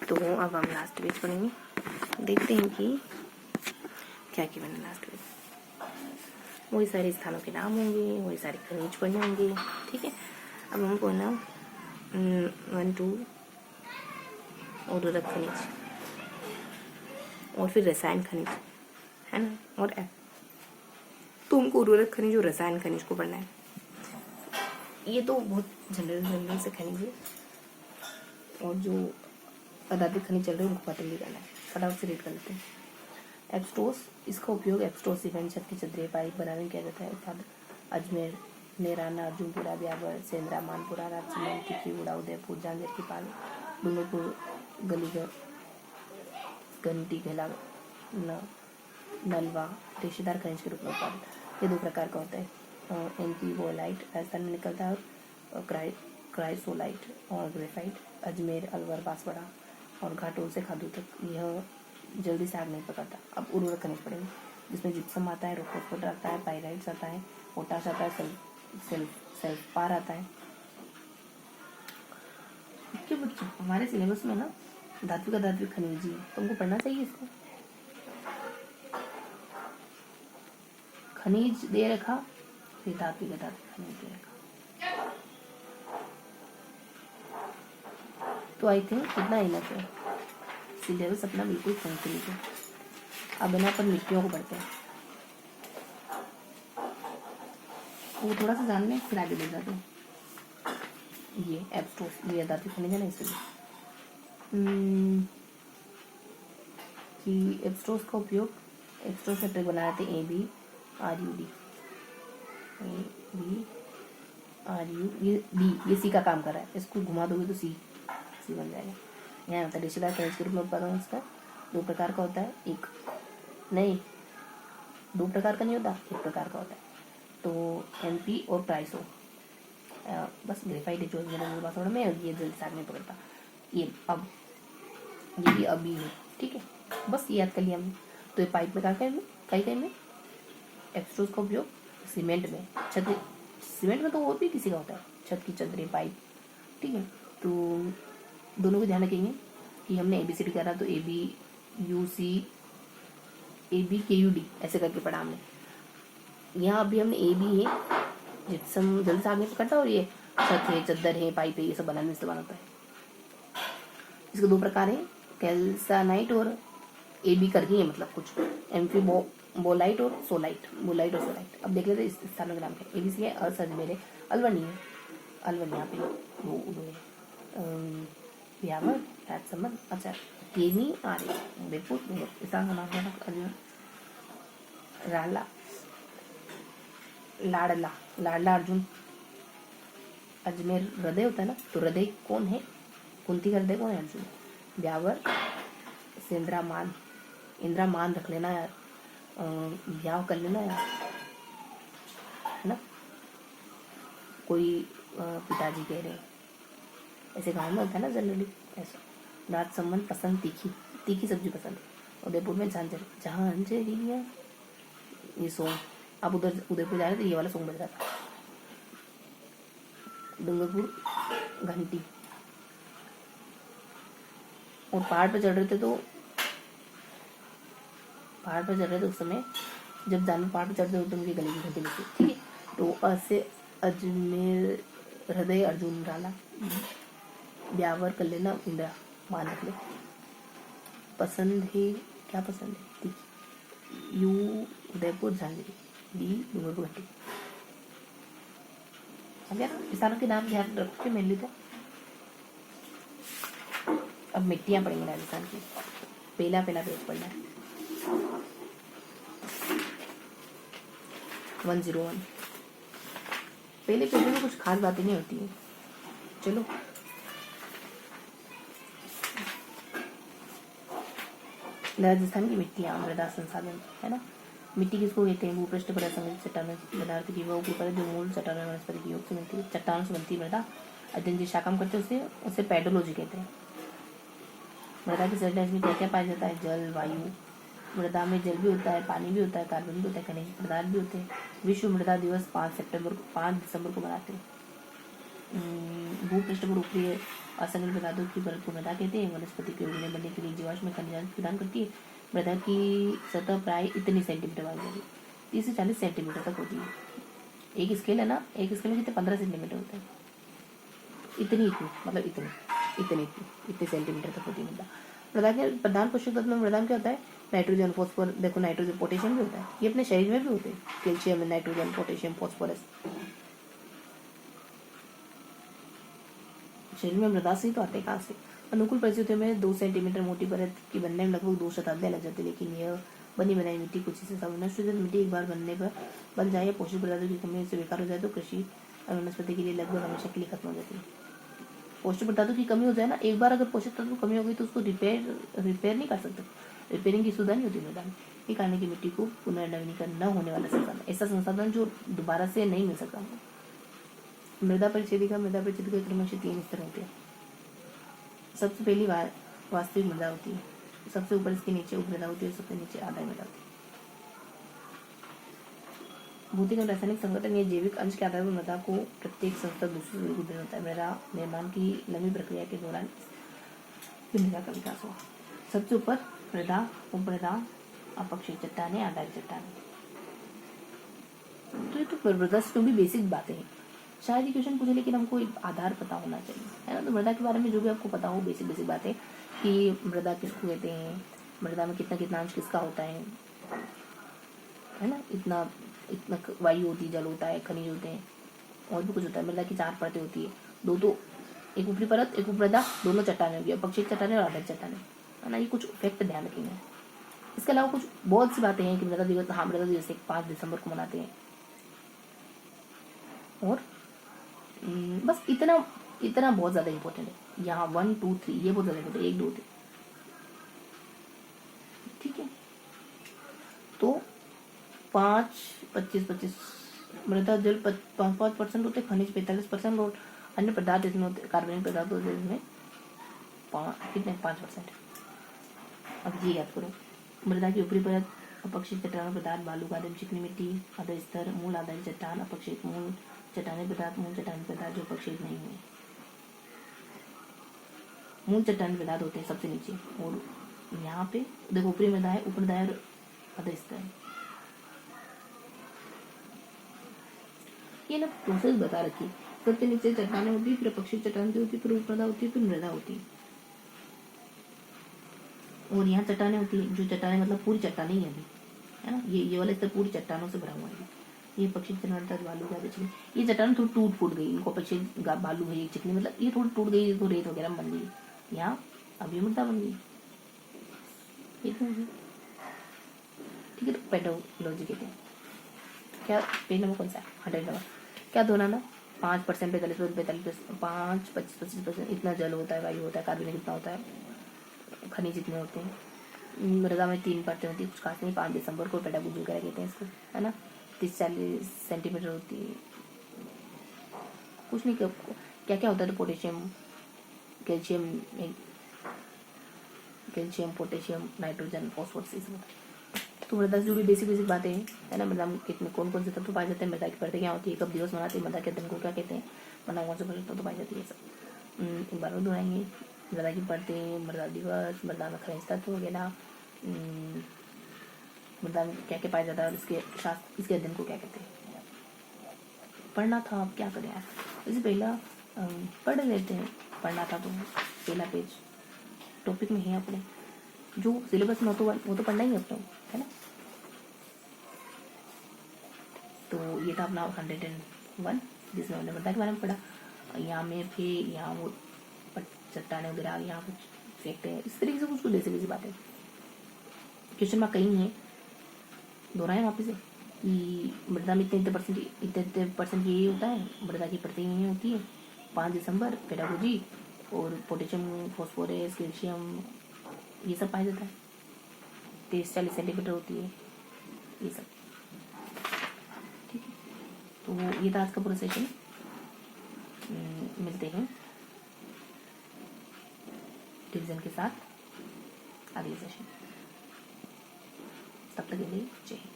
तो अब हम लास्ट पेज पढ़ेंगे, देखते हैं कि क्या क्या मैंने लास्ट पेज। वही सारे स्थानों के नाम होंगे, वही सारे खनिज पढ़ने होंगे, ठीक है। अब हमको ना 1 2 उर्वरक खनिज और फिर रसायन खनिज है ना, और तो हमको उर्वरक खनिज और रसायन खनिज को पढ़ना है। ये तो बहुत जनरल से खनिज है, और जो पदार्थिक खनिज चल रहे हैं उनको पता नहीं करना है, फटाफट से रीड कर लेते हैं। एब्सटोस, इसका उपयोग एब्सटोस सीमेंट, छत की चदरें, पाइप बनाने में किया जाता है। उत्पादक अजमेर, नेराना, अर्जुनपुरा, ब्यावर, सेंद्रा, मानपुरा, राजसमंद, तिखीगुड़ा, उदयपुर, झांझर की पाल, डूंगरपुर, गलीगर, घंटी, घेला, नलवा, रेशेदार खनिज के रूप में उत्पादन। ये 2 प्रकार का होता है। एमपी वोलाइट राजस्थान में निकलता है, और क्राइसोलाइट और ग्रेफाइट अजमेर, अलवर, बांसवाड़ा और घाटोल से खादू तक। यह जल्दी से आग नहीं पकड़ता। अब उर्वरक खनिज पड़ेंगे, जिसमें जिप्सम आता है, रोकोस्फेट आता है, पाइराइट्स आता है, पोटाश आता है, सल्फार आता है। क्यों बच्चों, हमारे सिलेबस में ना धात्विक खनिज ही तुमको पढ़ना चाहिए। इसको खनिज दे रखा, फिर धात्विक खनिज दे रखा, तो आई थिंक कितना इनफ है। सिलेबस अपना बिल्कुल कंप्लीट है। अब ना अपन मिट्टियों को पढ़ते हैं, वो थोड़ा सा जान लें फिर आगे बढ़ जाते हैं। ये एब्सटोस, ये धात्विक खनिज है ना, इसलिए कि एब्सटोस का उपयोग एब्सटोस से ट्रिक बनाए थे ABRUD, ये डी, ये सी का काम कर रहा है। इसको घुमा दोगे तो सी बन जाएगा। यहाँ होता है रेशेदार खनिज के रूप में उत्पादन। इसका 2 प्रकार का होता है, एक नहीं 2 प्रकार का नहीं होता, 1 प्रकार का होता है। तो MP और क्राइसो, बस ग्रेफाइट है जो मेरे बांसवाड़ा में, ये जल्दी से आग नहीं पकड़ता। ये अब ये भी अभी है, ठीक है, बस ये याद कर लिया हमने। तो ये पाइप में कई में एब्सटोस का उपयोग सीमेंट में, सीमेंट में तो और भी किसी का होता है, छत की चदरें, पाइप, ठीक है। तो दोनों को ध्यान रखेंगे कि हमने ABCD करा, तो ABUC ABKUD ऐसे करके पढ़ा हमने। यहाँ अभी हमने AB है, जिप्सम जल्दी से आगे पकड़ता, और ये छत है, चद्दर है, पाइप है, ये सब बनाने में इस्तेमाल होता है। इसके 2 प्रकार है, कैल्सानाइट और AB करके है, मतलब कुछ एम्फीबोलाइट और सोलाइट, अब देख लेते हैं इस स्थानों के नाम क्या। ABC है, अजमेर है, अलवर नहीं है, यहाँ पे वो है ब्यावर, राजसमंद, अच्छा ये नहीं आ रही, उदयपुर, स्थान का नाम है लाडला अर्जुन, अजमेर हृदय होता है ना, तो हृदय कौन है, कुंती का हृदय कौन है, अर्जुन। ब्यावर, सेंद्रा, मान रख लेना यार, ब्याह कर लेना यार, है ना। कोई पिताजी कह रहे, ऐसे गाँव में होता है ना जनरली ऐसा। राजसमंद पसंद, तीखी सब्जी पसंद। उदयपुर में झांझरिया, ये सॉन्ग, आप उधर उदयपुर जा रहे थे, ये वाला सॉन्ग बज रहा था। डूंगरपुर घंटी, और पहाड़ पर चढ़ रहे थे उस समय, जब जानवर पहाड़ पर चढ़ते तो उनकी गले की घंटी लगती, ठीक है। तो ऐसे अजमेर, हृदय, अर्जुन, राला, ब्यावर कर लेना, इंद्रा, मान रख ले। पसंद है, क्या पसंद है, तीखी। यू उदयपुर, झांझरी, डी डूंगरपुर घंटी। किसानों के नाम ध्यान रख के मेनली। तो अब मिट्टियां पड़ेंगी राजस्थान की, पहला पेज पढ़ना है। 101, पहले पेज में कुछ खास बातें नहीं होती है। चलो राजस्थान की मिट्टियां, मृदा संसाधन, है ना। मिट्टी किसको कहते हैं, भूपृष्ठ पर असंगठित चट्टानों पदार्थ की वह ऊपर जो मूल चट्टान वनस्पति के योग से मिलती है, चट्टानों से बनती मृदा। अध्ययन जिस शाखा में करते हैं उसे पेडोलॉजी कहते हैं। मृदा की संरचना में क्या क्या पाया जाता है, जल, वायु। मृदा में जल भी होता है, पानी भी होता है, कार्बन भी होता है, खनिज पदार्थ भी होते हैं। विश्व मृदा दिवस 5 दिसंबर को मनाते हैं। भूपृष्ठ पर ऊपरी असंगठित पदार्थों की परत को मृदा कहते हैं। वनस्पति के उगने बनने के लिए जीवाश्म खनिज प्रदान करती है। मृदा की सतह प्राय इतनी सेंटीमीटर वाली होगी, 30 से 40 सेंटीमीटर तक होती है। एक स्केल है ना, एक स्केल में कितने 15 सेंटीमीटर होते हैं, इतनी मतलब इतने सेंटीमीटर तक होती है मृदा। मृदा के प्रधान पोषक तत्व में मृदा में क्या होता है, नाइट्रोजन, फॉस्फोरस, देखो नाइट्रोजन पोटेशियम भी होता है, ये अपने शरीर में भी होते हैं, कैल्शियम, नाइट्रोजन, पोटेशियम, फॉस्फोरस। शरीर में मृदा से ही तो आते हैं, कहाँ से। अनुकूल परिस्थितियों में 2 सेंटीमीटर मोटी परत की बनने में लगभग 2 शताब्दियां लग जाती है, लेकिन यह बनी बनाई मिट्टी कुछ हिस्से सब नष्ट हो जाती। मिट्टी एक बार बनने पर बन जाए या पोषक पदार्थों की कमी से बेकार हो जाए तो कृषि और वनस्पति के लिए लगभग हमेशा के लिए खत्म हो जाती है। पोषक पदार्थों की कमी हो जाए ना, एक बार अगर पोषक तत्व की कमी हो गई तो उसको रिपेयर नहीं कर सकते, रिपेयरिंग की सुविधा नहीं होती मृदा में। ये कारण की मिट्टी को पुनर्नवीनीकरण न होने वाला संसाधन, ऐसा संसाधन जो दोबारा से नहीं मिल सकता। मृदा परिच्छेदिका क्रमशः 3 स्तर होते हैं। सबसे पहली वास्तविक मृदा होती है, सबसे ऊपर इसके नीचे उपमृदा होती है, सबसे नीचे आधार मृदा होती है। भौतिक और रासायनिक संगठन या जैविक अंश के आधार पर मृदा को प्रत्येक संस्था दूसरे से भिन्न होता है। मृदा निर्माण की लंबी प्रक्रिया के दौरान मृदा का विकास हुआ। सबसे ऊपर मृदा, उपमृदा, अपक्षय चट्टानें, आधारित चट्टानें। तो ये तो मृदा से भी बेसिक बातें हैं। शायद ये क्वेश्चन पूछे, लेकिन हमको एक आधार पता होना चाहिए, है ना। तो मृदा के बारे में जो भी आपको पता हो, बेसिक बातें कि मृदा किसको कहते हैं, मृदा में कितना अंश किसका होता है ना। इतना वायु होती है, जल होता है, खनिज होते हैं, और भी कुछ होता है। मृदा की 4 परतें होती है, दो एक ऊपरी परत, एक उपमृदा, दोनों चट्टानें होगी, अपक्षय चट्टानें और आधारित चट्टानें, है ना। ये कुछ फैक्ट ध्यान रखेंगे। इसके अलावा कुछ बहुत सी बातें हैं कि मृदा दिवस, हाँ मृदा दिवस 5 दिसंबर को मनाते हैं। और बस इतना बहुत ज्यादा इंपॉर्टेंट है। यहाँ 1 2 3 ये बहुत ज्यादा इंपॉर्टेंट, 1 2 3, ठीक है। तो 5-25 मृदा जल 5% होते, खनिज 45% और अन्य पदार्थ इसमें होते, कार्बनिक पदार्थ होते हैं इसमें कितने 5%। अब ये याद करो, मृदा की ऊपरी परत, अपक्षय चट्टान पदार्थ, बालू, गादम, चिकनी मिट्टी, आधा स्तर, मूल, आधारित चट्टान, अपक्षय मूल, चट्टानी पदार्थ, मूल चट्टानी पदार्थ जो अपक्षय नहीं हुए। मूल चट्टानी पदार्थ होते हैं सबसे नीचे, और यहाँ पे देखो ऊपरी मृदा है, उपमृदा और आधा स्तर। ये ना प्रोसेस बता रखी, सबसे नीचे चट्टानें होती है, फिर अपक्षय चट्टान होती है, फिर उपमृदा होती है, फिर मृदा होती है। और यहाँ चट्टानें होती है, जो चट्टानें मतलब पूरी चट्टानें ही है ना। ये वाला स्तर पूरी चट्टानों से भरा हुआ है। ये पक्षी चट्टान बालू का चिकनी, ये चट्टान थोड़ी टूट फूट गई, इनको पक्षी बालू है, ये चिकनी मतलब ये थोड़ी टूट गई, तो रेत वगैरह बन गई। यहाँ अभी मृदा बन गई, ठीक है। तो पेडोलॉजी कहते हैं क्या, पेज नंबर कौन सा है, 100 नंबर। क्या दोहराना, 5%, 45%, 5, 25% इतना जल होता है, वायु होता है, कार्बन कितना होता है, खनिज इतने होते हैं। मृदा में 3 परतें होती है, कुछ खास नहीं। 5 दिसंबर को पेडागोजी वगैरह कहते हैं इसको, है ना। 30-40 सेंटीमीटर होती है, कुछ नहीं। क्या क्या होता है, तो potassium, calcium, potassium, nitrogen, phosphorus. तो मृदा से जुड़ी बेसिक बातें हैं, है ना। मृदा में कितने कौन कौन से तत्व पाए जाते हैं, मृदा की परतें क्या होती है, कब दिवस मनाते हैं, मृदा के दिन को क्या कहते हैं, मृदा कौन से पोषक तत्व पाई जाती है, सब एक बार और दोहराएंगे। मृदा की परतें, मृदा दिवस, मृदा में खनिज तत्व वगैरह, मृदा में क्या क्या पाया जाता है, और इसके अध्ययन को क्या कहते हैं। पढ़ना था, अब क्या करें यार, इससे पहला पढ़ लेते हैं। पढ़ना था तो पहला पेज टॉपिक में है अपने, जो सिलेबस में हो तो वो तो पढ़ना ही है अपने, है ना। तो ये था अपना 101, जिसमें हमने मृदा के बारे में पढ़ा। यहाँ में फिर यहाँ वो चट्टाने वगैरह, यहाँ कुछ फैक्ट है, इस तरीके से कुछ बेसिक बातें। क्वेश्चन मार्क कहीं है, दोहराए वापस से कि मृदा में इतने परसेंट यही होता है, मृदा की परतें यही होती है। 5 दिसंबर पेडागोजी, और पोटेशियम, फॉस्फोरस, कैल्शियम ये सब पाया जाता है। 30-40 सेंटीमीटर होती है ये सब, ठीक है। तो ये था आज का पूरा सेशन। मिलते हैं डिवीजन के साथ अगले सेशन, तब तक के लिए जय हिंद।